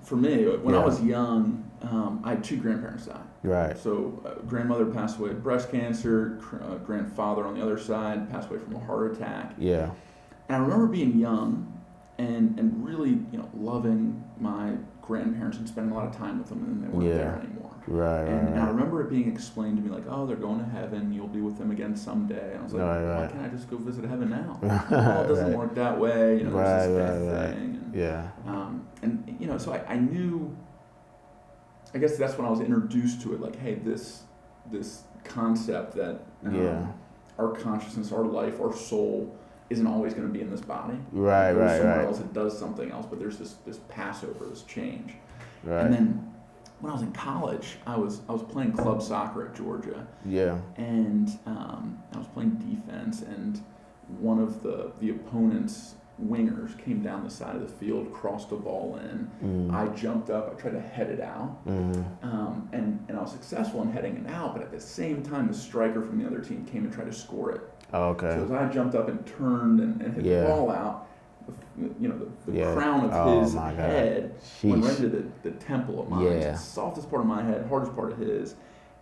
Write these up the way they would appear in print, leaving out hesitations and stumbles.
for me, when I was young, I had two grandparents die. Right. So grandmother passed away of breast cancer, grandfather on the other side passed away from a heart attack. Yeah. And I remember being young and really, loving my grandparents and spending a lot of time with them, and they weren't there anymore. Right, and I remember it being explained to me like, oh, they're going to heaven, you'll be with them again someday. And I was like, why can't I just go visit heaven now? Well, it doesn't work that way, there's this death thing. And so I knew, I guess that's when I was introduced to it, like, hey, this concept that our consciousness, our life, our soul isn't always going to be in this body. Right. Somewhere else it does something else, but there's this Passover, this change. Right. And then when I was in college, I was playing club soccer at Georgia. Yeah. And I was playing defense, and one of the opponent's wingers came down the side of the field, crossed the ball in. I jumped up, I tried to head it out, and I was successful in heading it out. But at the same time, the striker from the other team came and tried to score it. Oh, okay. So as I jumped up and turned and hit the ball out, the crown of his head went right into the temple of mine. It's the softest part of my head, hardest part of his.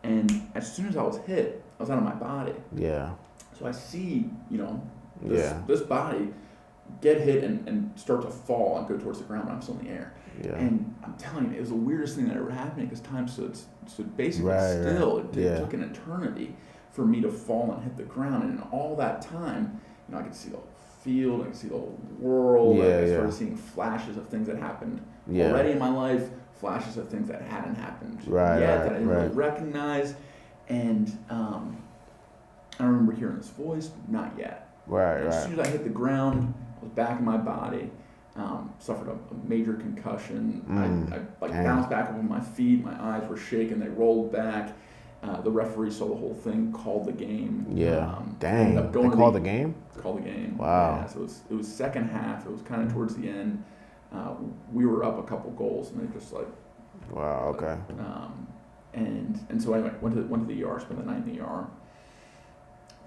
And as soon as I was hit, I was out of my body. Yeah. So I see, this body get hit and start to fall and go towards the ground, but I'm still in the air. Yeah. And I'm telling you, it was the weirdest thing that ever happened, because time stood basically still. It took an eternity for me to fall and hit the ground. And in all that time, I could see the whole field, I could see the whole world. I started seeing flashes of things that happened already in my life, flashes of things that hadn't happened yet that I didn't really recognize. And I remember hearing this voice, not yet. As soon as I hit the ground, I was back in my body. Suffered a major concussion. I bounced back up on my feet. My eyes were shaking. They rolled back. The referee saw the whole thing, called the game. Yeah. Dang. They called the game? Called the game. Wow. Yeah, so it was second half. It was kind of towards the end. We were up a couple goals, and they just like. Wow. Okay. And so I went to the ER. Spent the night in the ER.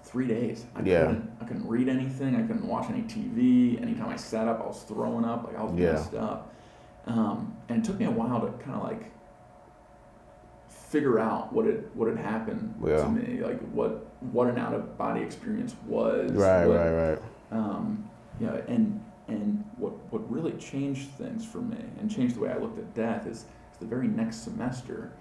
3 days. I couldn't read anything. I couldn't watch any TV. Anytime I sat up, I was throwing up. Like I was messed up. And it took me a while to kind of like figure out what had happened to me, like what an out of body experience was. Right. And what really changed things for me and changed the way I looked at death is the very next semester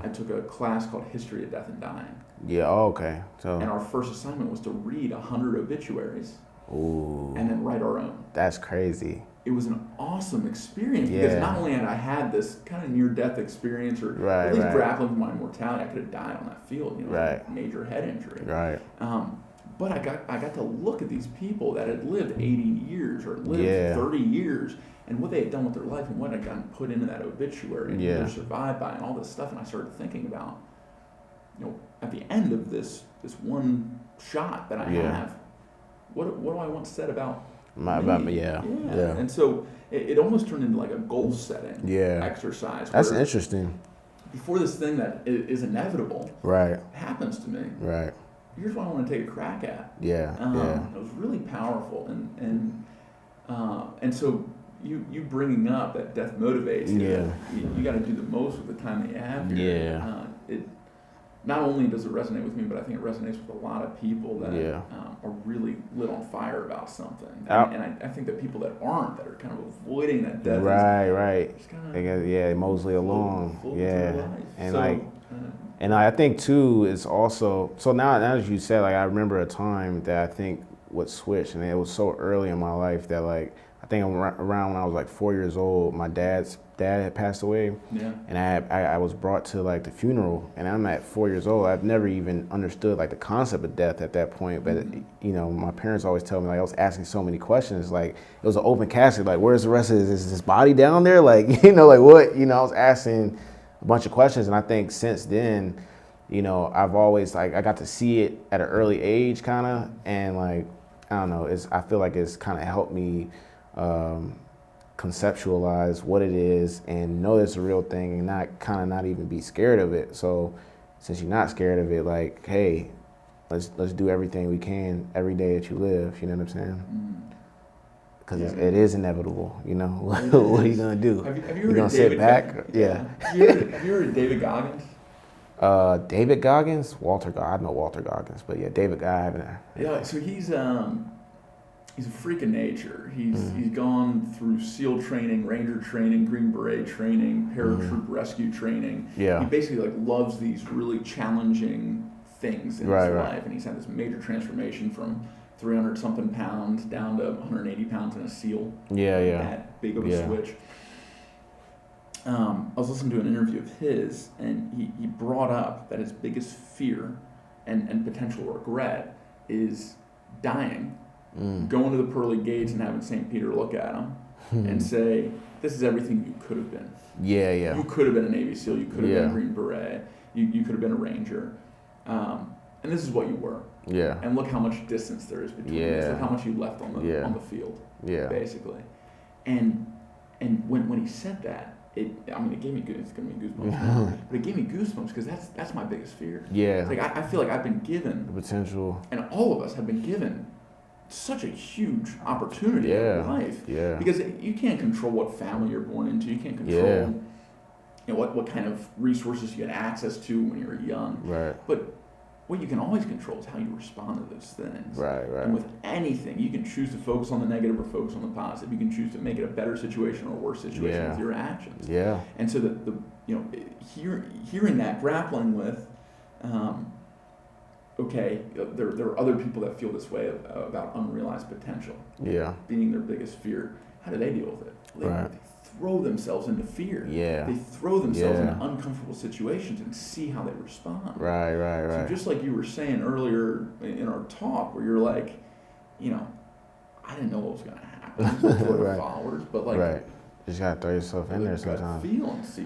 I took a class called History of Death and Dying. Yeah. Oh, okay. So. And our first assignment was to read 100 obituaries. Ooh. And then write our own. That's crazy. It was an awesome experience because not only had I had this kind of near-death experience or at least grappling with my mortality, I could have died on that field, major head injury. Right. But I got to look at these people that had lived 80 years or lived 30 years and what they had done with their life and what had gotten put into that obituary and what they survived by and all this stuff. And I started thinking about, at the end of this one shot that I have, what do I want said about me? And so it almost turned into like a goal setting exercise. That's interesting. Before this thing that is inevitable happens to me, here's what I want to take a crack at. It was really powerful, and so you bringing up that death motivates. You got to do the most with the time that you have here. It not only does it resonate with me, but I think it resonates with a lot of people that are really lit on fire about something. And I think that people that aren't, that are kind of avoiding that death, just kind of mosey along, and so, and I think too is also so now as you said, like I remember a time that I think what switched, and it was so early in my life that like I think around when I was like 4 years old, my dad's dad had passed away, and I was brought to like the funeral, and I'm at 4 years old. I've never even understood like the concept of death at that point, but my parents always tell me like I was asking so many questions, like it was an open casket, like where's the rest of this? Is this body down there? Like like what? I was asking a bunch of questions, and I think since then, I've always like I got to see it at an early age, kind of, and like I don't know, I feel like it's kind of helped me. Conceptualize what it is and know it's a real thing and not even be scared of it. So since you're not scared of it, like, hey, let's do everything we can every day that you live. You know what I'm saying? because it is inevitable. You know, what are you gonna do? Have you you gonna sit back? Yeah. Have you heard of David Goggins? David Goggins, I know Walter Goggins, but yeah, David Goggins. Yeah, so he's a freak of nature. He's gone through SEAL training, Ranger training, Green Beret training, paratroop rescue training. Yeah. He basically loves these really challenging things in his life, and he's had this major transformation from 300 something pounds down to 180 pounds in a SEAL. That big of a switch. I was listening to an interview of his, and he brought up that his biggest fear and potential regret is dying, going to the pearly gates and having St. Peter look at him and say, this is everything you could have been. You could have been a Navy SEAL, you could have been a Green Beret, you could have been a Ranger, and this is what you were. And look how much distance there is between us. Look how much you left on the field, basically. And when he said that, it gave me goosebumps. But it gave me goosebumps because that's my biggest fear. Like I feel like I've been given the potential, and all of us have been given such a huge opportunity in life. Because you can't control what family you're born into. You can't control what kind of resources you get access to when you're young. But what you can always control is how you respond to those things. And with anything, you can choose to focus on the negative or focus on the positive. You can choose to make it a better situation or a worse situation with your actions. And so hearing that, grappling with, okay, there are other people that feel this way about unrealized potential. Being their biggest fear. How do they deal with it? They throw themselves into fear. They throw themselves into uncomfortable situations and see how they respond. So just like you were saying earlier in our talk, where you're like, I didn't know what was going to happen for the followers, but like, just gotta throw yourself in there sometimes. Feel and see.